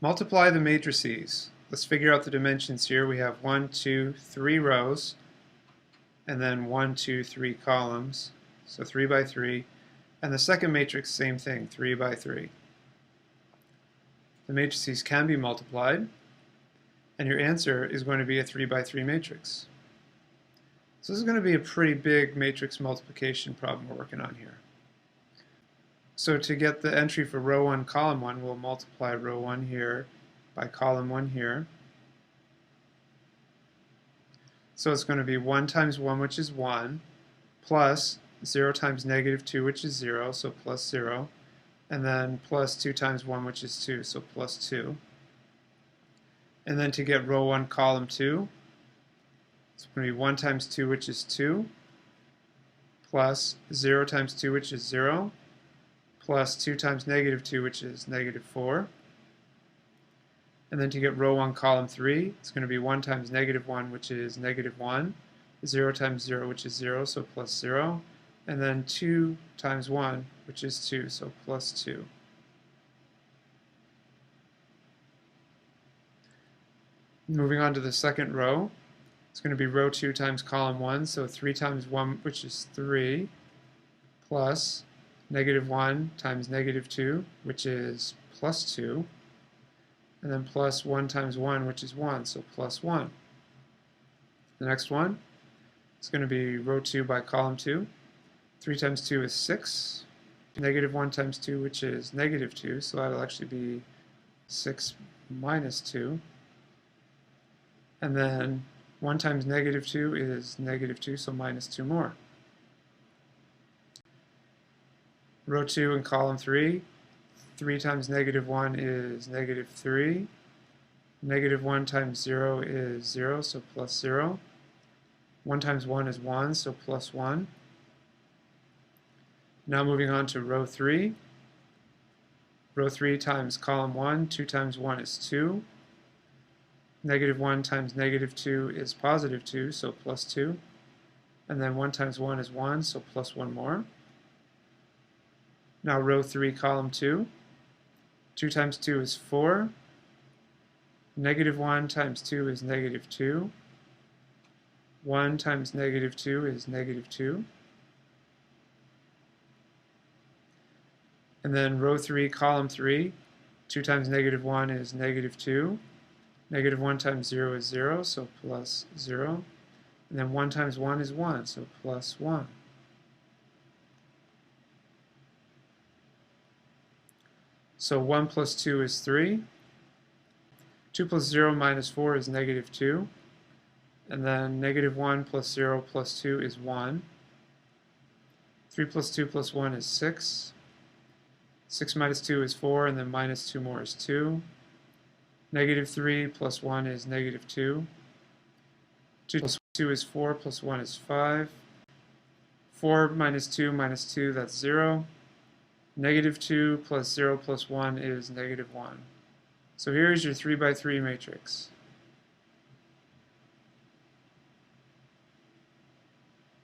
Multiply the matrices. Let's figure out the dimensions here. We have 1, 2, 3 rows, and then 1, 2, 3 columns. So 3 by 3. And the second matrix, same thing, 3 by 3. The matrices can be multiplied, and your answer is going to be a 3 by 3 matrix. So this is going to be a pretty big matrix multiplication problem we're working on here. So to get the entry for row 1, column 1, we'll multiply row 1 here by column 1 here. So it's going to be 1 times 1, which is 1, plus 0 times negative 2, which is 0, so plus 0, and then plus 2 times 1, which is 2, so plus 2. And then to get row 1, column 2, it's going to be 1 times 2, which is 2, plus 0 times 2, which is 0, plus 2 times negative 2, which is negative 4. And then to get row 1, column 3, it's going to be 1 times negative 1, which is negative 1, 0 times 0, which is 0, so plus 0, and then 2 times 1, which is 2, so plus 2. Moving on to the second row, it's going to be row 2 times column 1, so 3 times 1, which is 3, plus negative 1 times negative 2, which is plus 2, and then plus 1 times 1, which is 1, so plus 1. The next one is going to be row 2 by column 2. 3 times 2 is 6. Negative 1 times 2, which is negative 2, so that'll actually be 6 minus 2. And then 1 times negative 2 is negative 2, so minus 2 more. Row 2 in column 3, 3 times negative 1 is negative 3. Negative 1 times 0 is 0, so plus 0. 1 times 1 is 1, so plus 1. Now moving on to row 3. Row 3 times column 1, 2 times 1 is 2. Negative 1 times negative 2 is positive 2, so plus 2. And then 1 times 1 is 1, so plus 1 more. Now row 3, column 2. 2 times 2 is 4. Negative 1 times 2 is negative 2. 1 times negative 2 is negative 2. And then row 3, column 3. 2 times negative 1 is negative 2. Negative 1 times 0 is 0, so plus 0. And then 1 times 1 is 1, so plus 1. So 1 plus 2 is 3. 2 plus 0 minus 4 is negative 2. And then negative 1 plus 0 plus 2 is 1. 3 plus 2 plus 1 is 6. 6 minus 2 is 4, and then minus 2 more is 2. Negative 3 plus 1 is negative 2. 2 plus 2 is 4, plus 1 is 5. 4 minus 2, that's 0. Negative 2 plus 0 plus 1 is negative 1. So here is your 3 by 3 matrix.